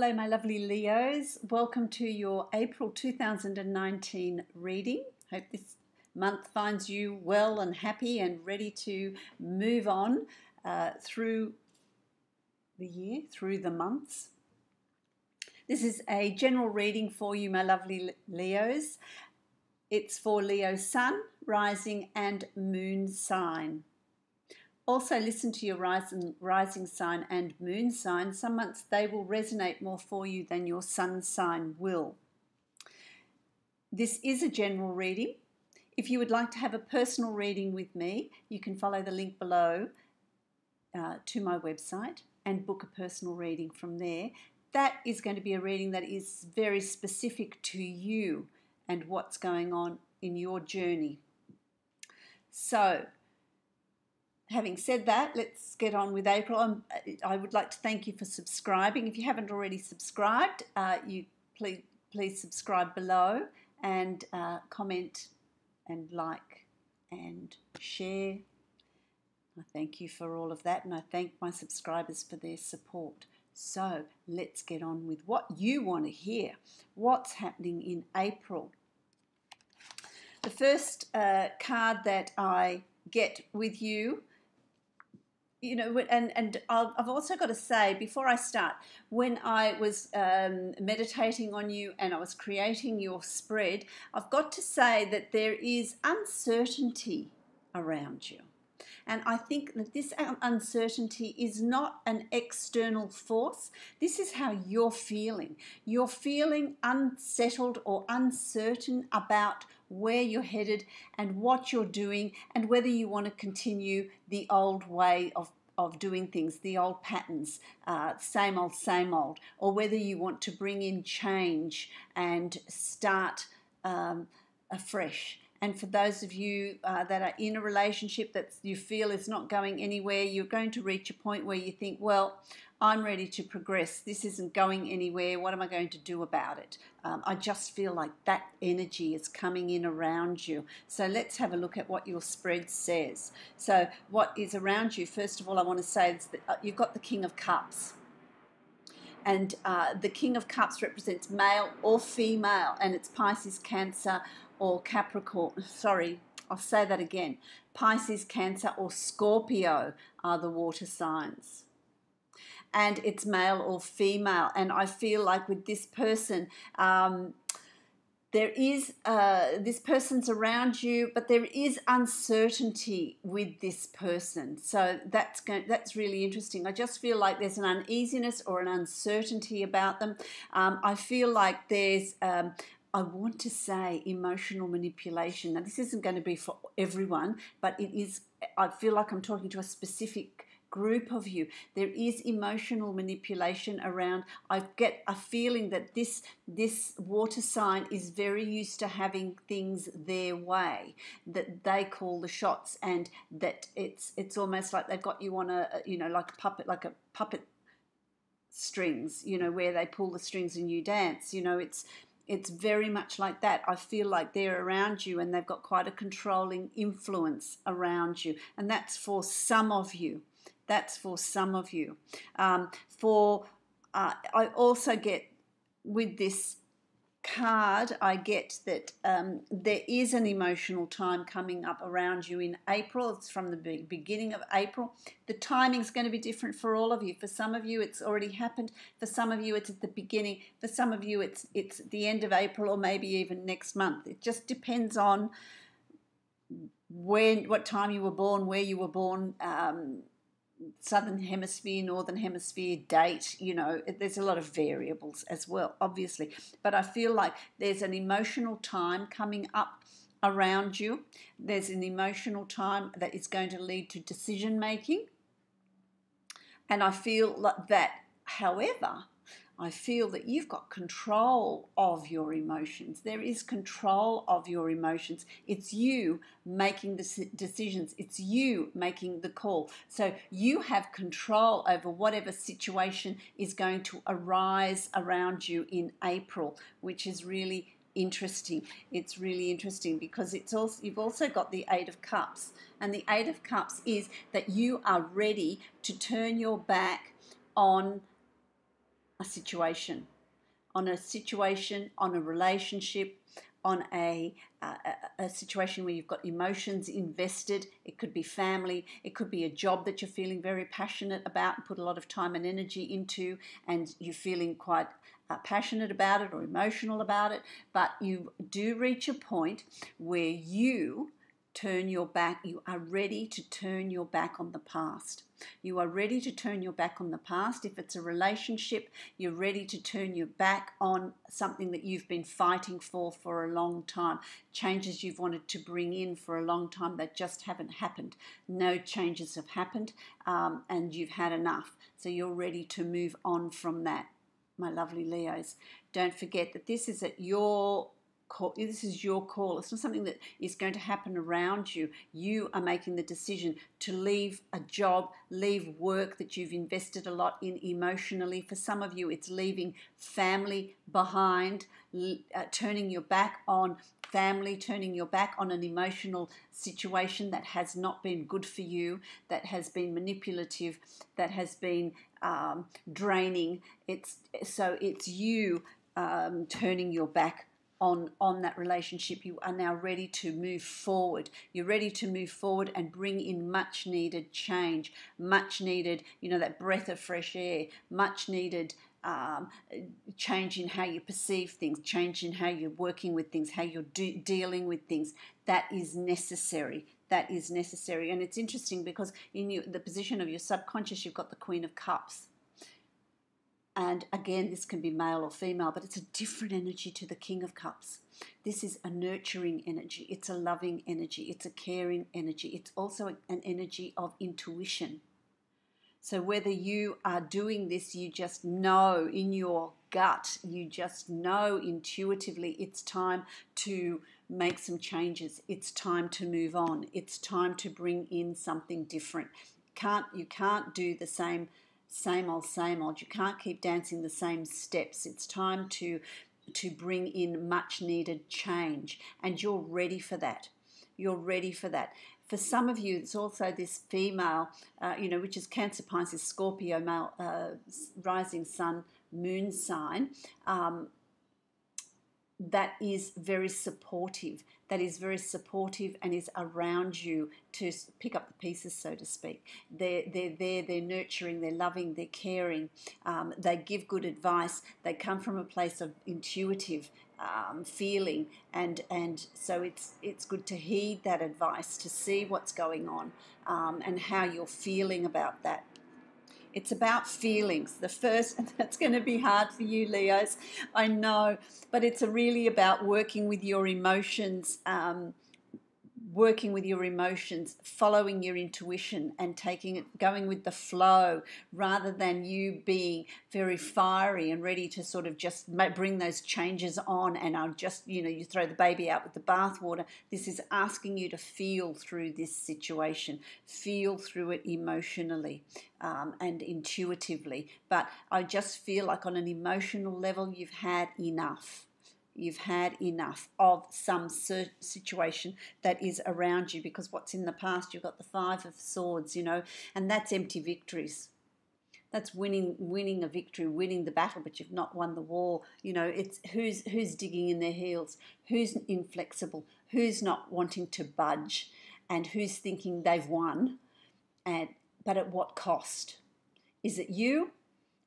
Hello, my lovely Leos. Welcome to your April 2019 reading. Hope this month finds you well and happy and ready to move on through the year, through the months. This is a general reading for you, my lovely Leos. It's for Leo Sun, Rising and Moon sign. Also listen to your rising sign and moon sign. Some months they will resonate more for you than your sun sign will. This is a general reading. If you would like to have a personal reading with me, you can follow the link below to my website and book a personal reading from there. That is going to be a reading that is very specific to you and what's going on in your journey. So, having said that, let's get on with April. I would like to thank you for subscribing. If you haven't already subscribed, you please subscribe below and comment and like and share. I thank you for all of that, and I thank my subscribers for their support. So let's get on with what you want to hear. What's happening in April? The first card that I get with you, and I've also got to say, before I start, when I was meditating on you and I was creating your spread, I've got to say that there is uncertainty around you. And I think that this uncertainty is not an external force. This is how you're feeling. You're feeling unsettled or uncertain about where you're headed and what you're doing and whether you want to continue the old way of doing things, the old patterns, same old, or whether you want to bring in change and start afresh. And for those of you that are in a relationship that you feel is not going anywhere, you're going to reach a point where you think, well, I'm ready to progress. This isn't going anywhere. What am I going to do about it? I just feel like that energy is coming in around you. So let's have a look at what your spread says. So what is around you? First of all, I want to say is that you've got the King of Cups. And the King of Cups represents male or female, and it's Pisces, Cancer, or Capricorn. Sorry, I'll say that again. Pisces, Cancer, or Scorpio are the water signs. And it's male or female. And I feel like with this person, there is this person's around you, but there is uncertainty with this person. So that's really interesting. I just feel like there's an uneasiness or an uncertainty about them. I feel like there's I want to say emotional manipulation. Now, this isn't going to be for everyone, but it is. I feel like I'm talking to a specific group of you. There is emotional manipulation around. I get a feeling that this water sign is very used to having things their way, that they call the shots, and that it's almost like they've got you on a like a puppet strings, where they pull the strings and you dance. It's very much like that. I feel like they're around you and they've got quite a controlling influence around you. And that's for some of you. That's for some of you. I also get with this card, I get that there is an emotional time coming up around you in April. It's from the beginning of April. The timing's going to be different for all of you. For some of you, it's already happened. For some of you, it's at the beginning. For some of you, it's at the end of April or maybe even next month. It just depends on what time you were born, where you were born, Southern Hemisphere, Northern Hemisphere, date, there's a lot of variables as well, obviously. But I feel like there's an emotional time coming up around you. There's an emotional time that is going to lead to decision making. And I feel like that, however, I feel that you've got control of your emotions. There is control of your emotions. It's you making the decisions. It's you making the call. So you have control over whatever situation is going to arise around you in April, which is really interesting. It's really interesting because you've also got the Eight of Cups. And the Eight of Cups is that you are ready to turn your back on a situation, on a relationship, on a situation where you've got emotions invested. It could be family, it could be a job that you're feeling very passionate about and put a lot of time and energy into, and you're feeling quite passionate about it or emotional about it, but you do reach a point where you turn your back. You are ready to turn your back on the past. You are ready to turn your back on the past. If it's a relationship, you're ready to turn your back on something that you've been fighting for a long time. Changes you've wanted to bring in for a long time that just haven't happened. No changes have happened, and you've had enough. So you're ready to move on from that, my lovely Leos. Don't forget that this is at your call. This is your call. It's not something that is going to happen around you. You are making the decision to leave a job, leave work that you've invested a lot in emotionally. For some of you, it's leaving family behind, turning your back on family, turning your back on an emotional situation that has not been good for you, that has been manipulative, that has been draining. It's you turning your back on that relationship. You are now ready to move forward. You're ready to move forward and bring in much needed change, much needed, that breath of fresh air, much needed change in how you perceive things, change in how you're working with things, how you're dealing with things. That is necessary. That is necessary. And it's interesting because in the position of your subconscious, you've got the Queen of Cups. And again, this can be male or female, but it's a different energy to the King of Cups. This is a nurturing energy. It's a loving energy. It's a caring energy. It's also an energy of intuition. So whether you are doing this, you just know in your gut, you just know intuitively it's time to make some changes. It's time to move on. It's time to bring in something different. You can't do the same old. You can't keep dancing the same steps. It's time to bring in much needed change, and you're ready for that. You're ready for that. For some of you, it's also this female, which is Cancer, Pisces, Scorpio, male, rising sun, moon sign. That is very supportive. That is very supportive and is around you to pick up the pieces, so to speak. They're there, they're nurturing, they're loving, they're caring. They give good advice. They come from a place of intuitive feeling, and so it's good to heed that advice, to see what's going on and how you're feeling about that. It's about feelings. The first, and that's going to be hard for you, Leos, I know, but it's really about working with your emotions, following your intuition and going with the flow, rather than you being very fiery and ready to sort of just bring those changes on and I'll just, you throw the baby out with the bathwater. This is asking you to feel through this situation, feel through it emotionally and intuitively. But I just feel like on an emotional level, you've had enough. You've had enough of some situation that is around you, because what's in the past, you've got the Five of Swords, and that's empty victories. That's winning a victory, winning the battle, but you've not won the war. It's who's digging in their heels, who's inflexible, who's not wanting to budge, and who's thinking they've won, but at what cost? Is it you,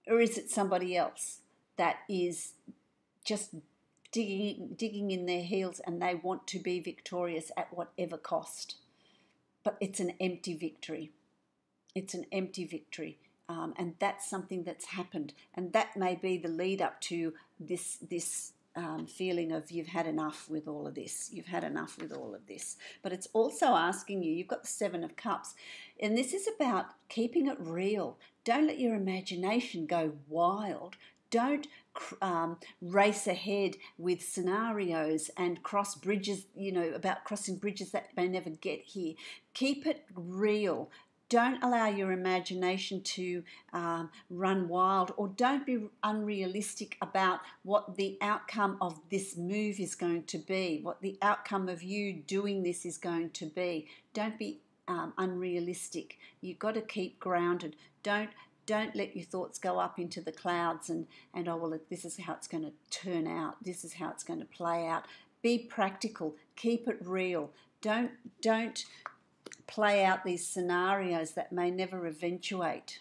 or is it somebody else that is just digging in their heels and they want to be victorious at whatever cost? But it's an empty victory. It's an empty victory. And that's something that's happened. And that may be the lead up to this feeling of you've had enough with all of this. You've had enough with all of this. But it's also asking you, you've got the Seven of Cups, and this is about keeping it real. Don't let your imagination go wild. Don't race ahead with scenarios and cross bridges, about crossing bridges that may never get here. Keep it real. Don't allow your imagination to run wild, or don't be unrealistic about what the outcome of this move is going to be, what the outcome of you doing this is going to be. Don't be unrealistic. You've got to keep grounded. Don't Don't let your thoughts go up into the clouds and oh, well, this is how it's going to turn out. This is how it's going to play out. Be practical. Keep it real. Don't play out these scenarios that may never eventuate.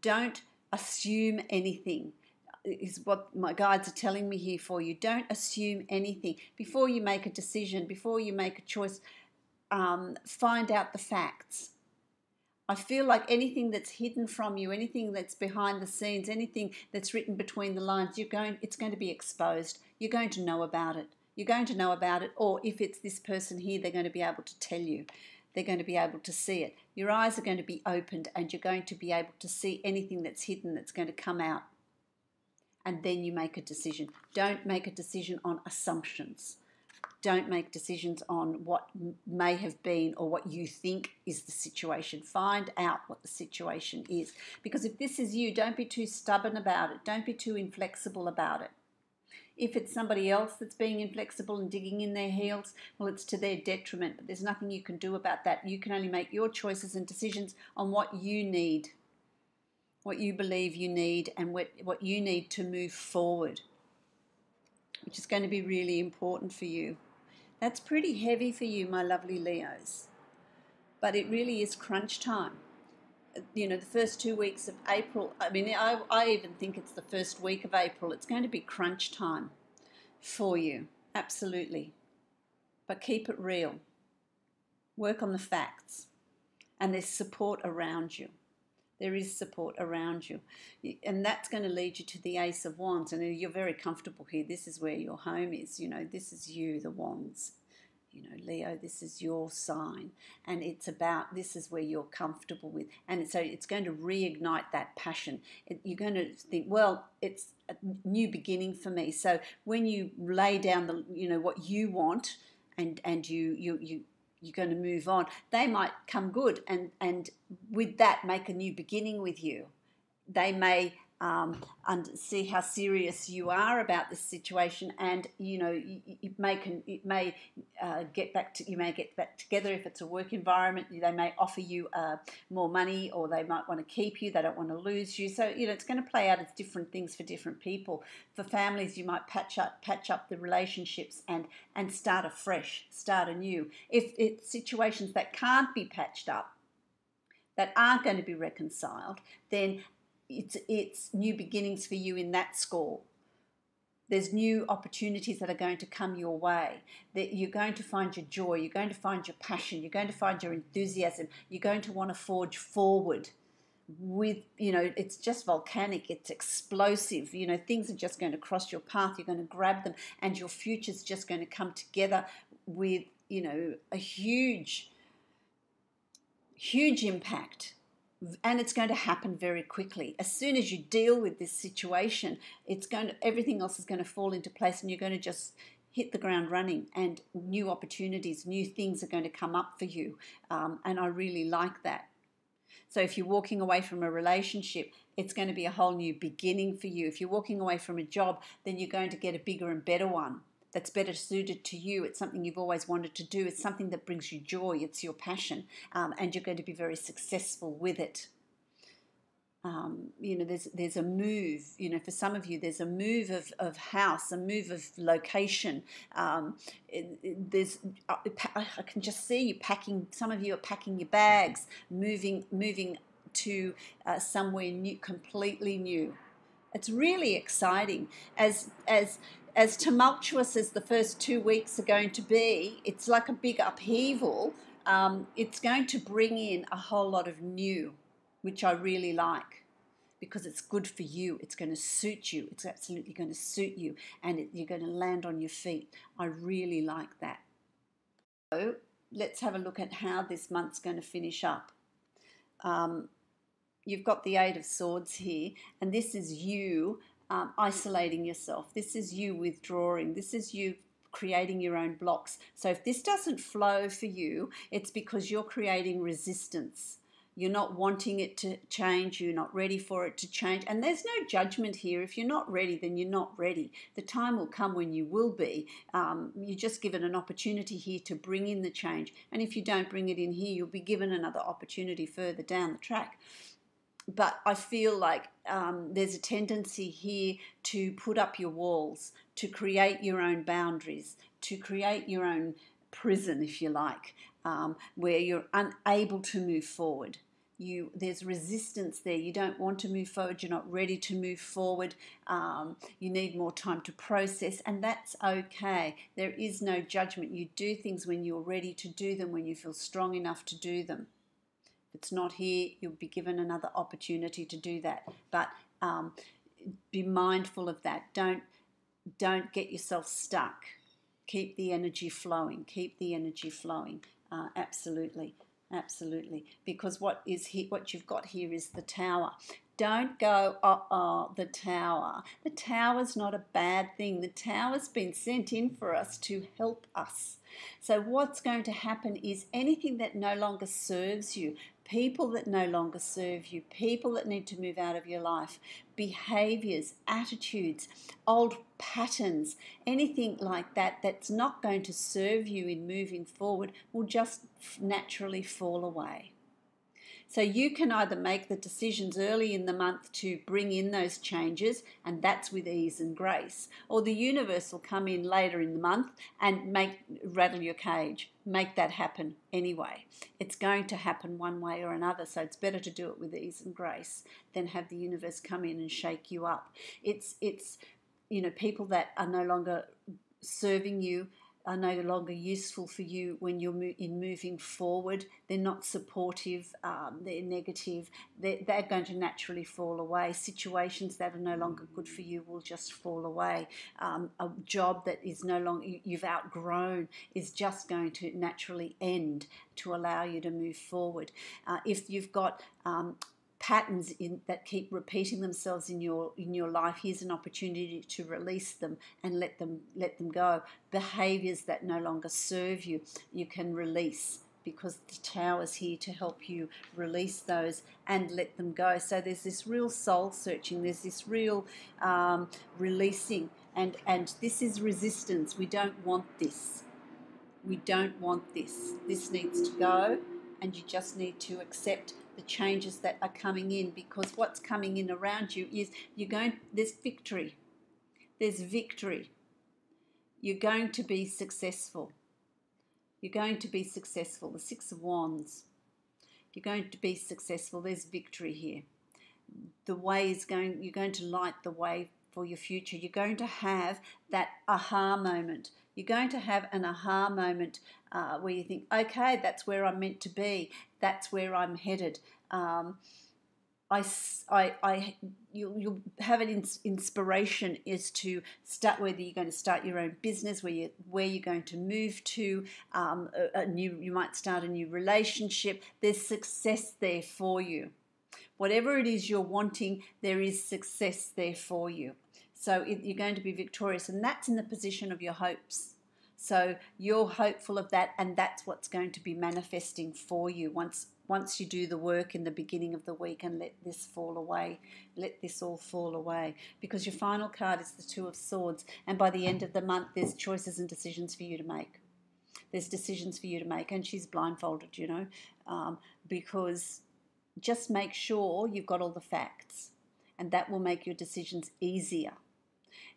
Don't assume anything, is what my guides are telling me here for you. Don't assume anything. Before you make a decision, before you make a choice, find out the facts. I feel like anything that's hidden from you, anything that's behind the scenes, anything that's written between the lines, it's going to be exposed. You're going to know about it. You're going to know about it, or if it's this person here, they're going to be able to tell you. They're going to be able to see it. Your eyes are going to be opened and you're going to be able to see anything that's hidden that's going to come out. And then you make a decision. Don't make a decision on assumptions. Don't make decisions on what may have been or what you think is the situation. Find out what the situation is. Because if this is you, don't be too stubborn about it. Don't be too inflexible about it. If it's somebody else that's being inflexible and digging in their heels, well, it's to their detriment. But there's nothing you can do about that. You can only make your choices and decisions on what you need, what you believe you need, and what you need to move forward, which is going to be really important for you. That's pretty heavy for you, my lovely Leos. But it really is crunch time. You know, the first 2 weeks of April, I mean, I even think it's the first week of April. It's going to be crunch time for you, absolutely. But keep it real. Work on the facts. And there's support around you. There is support around you. And that's going to lead you to the Ace of Wands. And you're very comfortable here. This is where your home is. You know, this is you, the Wands. You know, Leo, this is your sign. And it's about, this is where you're comfortable with. And so it's going to reignite that passion. You're going to think, well, it's a new beginning for me. So when you lay down the, you know, what you want and you're going to move on, they might come good and with that make a new beginning with you. They may see how serious you are about this situation, and you know you may get back together if it's a work environment. They may offer you more money, or they might want to keep you. They don't want to lose you. So you know it's going to play out as different things for different people. For families, you might patch up the relationships and start afresh, start anew. If it's situations that can't be patched up, that aren't going to be reconciled, then it's new beginnings for you in that score. There's new opportunities that are going to come your way. That you're going to find your joy, you're going to find your passion, you're going to find your enthusiasm, you're going to want to forge forward with, you know, it's just volcanic, it's explosive, you know, things are just going to cross your path, you're going to grab them, and your future's just going to come together with, you know, a huge impact. And it's going to happen very quickly. As soon as you deal with this situation, everything else is going to fall into place, and you're going to just hit the ground running, and new opportunities, new things are going to come up for you. And I really like that. So if you're walking away from a relationship, it's going to be a whole new beginning for you. If you're walking away from a job, then you're going to get a bigger and better one that's better suited to you. It's something you've always wanted to do. It's something that brings you joy. It's your passion, and you're going to be very successful with it. You know, there's a move. You know, for some of you, there's a move of house, a move of location. I can just see you packing. Some of you are packing your bags, moving to somewhere new, completely new. It's really exciting. As tumultuous as the first 2 weeks are going to be, it's like a big upheaval. It's going to bring in a whole lot of new, which I really like, because it's good for you. It's going to suit you. It's absolutely going to suit you, and you're going to land on your feet. I really like that. So let's have a look at how this month's going to finish up. You've got the Eight of Swords here, and this is you isolating yourself. This is you withdrawing. This is you creating your own blocks. So if this doesn't flow for you, it's because you're creating resistance. You're not wanting it to change. You're not ready for it to change. And there's no judgment here. If you're not ready, then you're not ready. The time will come when you will be. You're just given an opportunity here to bring in the change. And if you don't bring it in here, you'll be given another opportunity further down the track. but I feel like there's a tendency here to put up your walls, to create your own boundaries, to create your own prison, if you like, where you're unable to move forward. There's resistance there. You don't want to move forward. You're not ready to move forward. You need more time to process, and that's okay. There is no judgment. You do things when you're ready to do them, when you feel strong enough to do them. If it's not here, you'll be given another opportunity to do that. But be mindful of that. Don't get yourself stuck. Keep the energy flowing. Keep the energy flowing. Absolutely. Absolutely, because what you've got here is the Tower. Don't go, the Tower. The Tower's not a bad thing. The Tower's been sent in for us to help us. So what's going to happen is anything that no longer serves you, people that no longer serve you, people that need to move out of your life, behaviors, attitudes, old patterns, anything like that that's not going to serve you in moving forward will just naturally fall away. So you can either make the decisions early in the month to bring in those changes, and that's with ease and grace, or the universe will come in later in the month and rattle your cage. Make that happen anyway. It's going to happen one way or another, so it's better to do it with ease and grace than have the universe come in and shake you up. It's people that are no longer serving you, are no longer useful for you when you're moving forward. They're not supportive, they're negative, they're going to naturally fall away. Situations that are no longer good for you will just fall away. A job that is no longer, you've outgrown, is just going to naturally end to allow you to move forward. If you've got patterns that keep repeating themselves in your life, here's an opportunity to release them and let them go. Behaviors that no longer serve you, you can release, because the Tower's here to help you release those and let them go. So there's this real soul searching, there's this real releasing, and this is resistance. We don't want this. We don't want this. This needs to go, and you just need to accept the changes that are coming in, because what's coming in around you is there's victory. There's victory. You're going to be successful. You're going to be successful. The Six of Wands. You're going to be successful. There's victory here. You're going to light the way for your future. You're going to have that aha moment. You're going to have an aha moment where you think, okay, that's where I'm meant to be. That's where I'm headed. You'll have an inspiration as to start, whether you're going to start your own business, where you're going to move to, you might start a new relationship. There's success there for you. Whatever it is you're wanting, there is success there for you. So you're going to be victorious, and that's in the position of your hopes. So you're hopeful of that, and that's what's going to be manifesting for you once you do the work in the beginning of the week and let this fall away. Let this all fall away, because your final card is the Two of Swords, and by the end of the month there's choices and decisions for you to make. There's decisions for you to make, and she's blindfolded, because just make sure you've got all the facts, and that will make your decisions easier.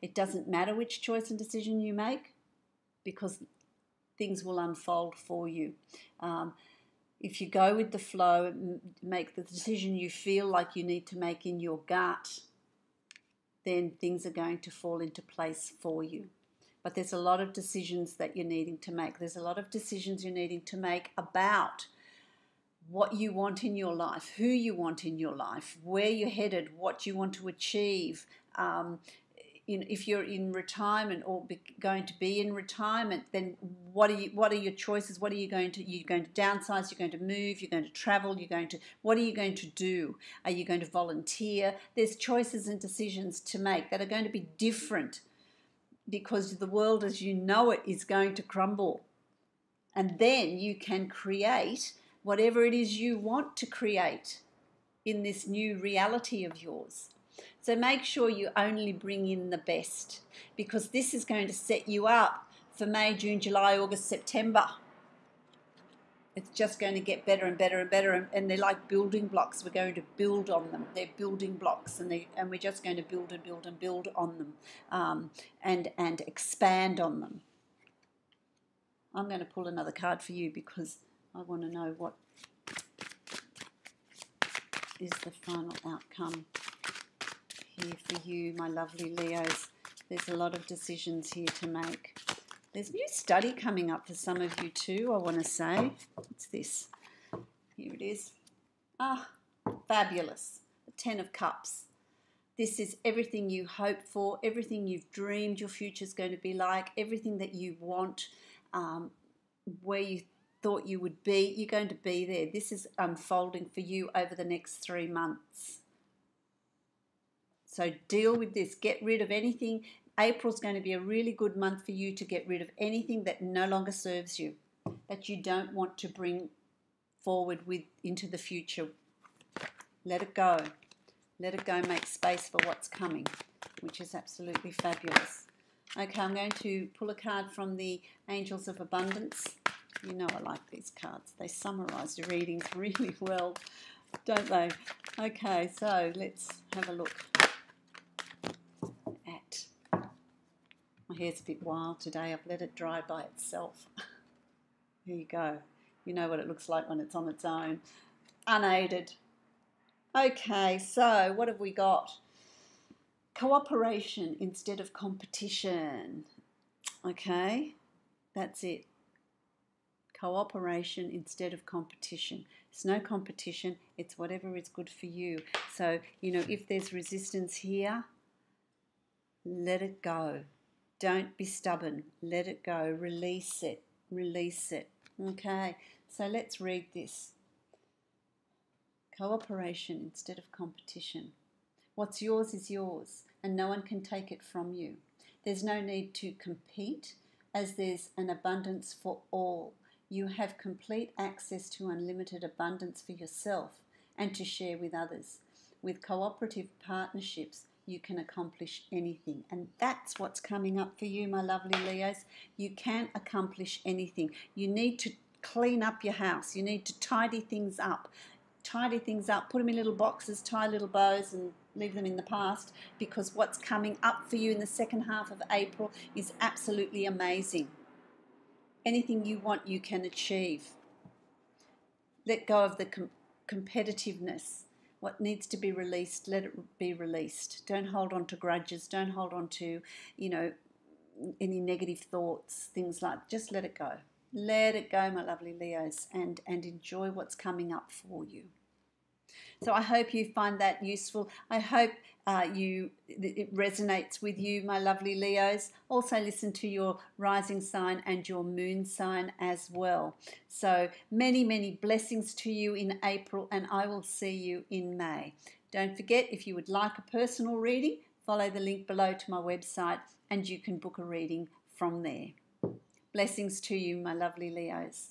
It doesn't matter which choice and decision you make, because things will unfold for you. If you go with the flow, make the decision you feel like you need to make in your gut, then things are going to fall into place for you. But there's a lot of decisions that you're needing to make. There's a lot of decisions you're needing to make about what you want in your life, who you want in your life, where you're headed, what you want to achieve. If you're in retirement or going to be in retirement, then what are your choices? What are you going to? You're going to downsize. You're going to move. You're going to travel. What are you going to do? Are you going to volunteer? There's choices and decisions to make that are going to be different, because the world as you know it is going to crumble, and then you can create whatever it is you want to create in this new reality of yours. So make sure you only bring in the best, because this is going to set you up for May, June, July, August, September. It's just going to get better and better and better, and they're like building blocks. We're going to build on them. They're building blocks, and we're just going to build and build and build on them, and expand on them. I'm going to pull another card for you because I want to know what is the final outcome here for you, my lovely Leos. There's a lot of decisions here to make. There's new study coming up for some of you too, I want to say. What's this? Here it is. Ah, fabulous. The 10 of Cups. This is everything you hope for, everything you've dreamed your future's going to be like, everything that you want, where you thought you would be, you're going to be there. This is unfolding for you over the next 3 months. So deal with this. Get rid of anything. April's going to be a really good month for you to get rid of anything that no longer serves you, that you don't want to bring forward with into the future. Let it go. Let it go. Make space for what's coming, which is absolutely fabulous. Okay, I'm going to pull a card from the Angels of Abundance. You know I like these cards. They summarize your readings really well, don't they? Okay, so let's have a look at... My hair's a bit wild today. I've let it dry by itself. There you go. You know what it looks like when it's on its own. Unaided. Okay, so what have we got? Cooperation instead of competition. Okay, that's it. Cooperation instead of competition. It's no competition. It's whatever is good for you. So, you know, if there's resistance here, let it go. Don't be stubborn. Let it go. Release it. Release it. Okay, so let's read this. Cooperation instead of competition. What's yours is yours, and no one can take it from you. There's no need to compete, as there's an abundance for all. You have complete access to unlimited abundance for yourself and to share with others. With cooperative partnerships, you can accomplish anything. And that's what's coming up for you, my lovely Leos. You can accomplish anything. You need to clean up your house. You need to tidy things up. Tidy things up, put them in little boxes, tie little bows and leave them in the past, because what's coming up for you in the second half of April is absolutely amazing. Anything you want, you can achieve. Let go of the competitiveness. What needs to be released, let it be released. Don't hold on to grudges. Don't hold on to, you know, any negative thoughts, things like, just let it go. Let it go, my lovely Leos, and enjoy what's coming up for you. So I hope you find that useful. I hope it resonates with you, my lovely Leos. Also listen to your rising sign and your moon sign as well. So many, many blessings to you in April, and I will see you in May. Don't forget, if you would like a personal reading, follow the link below to my website and you can book a reading from there. Blessings to you, my lovely Leos.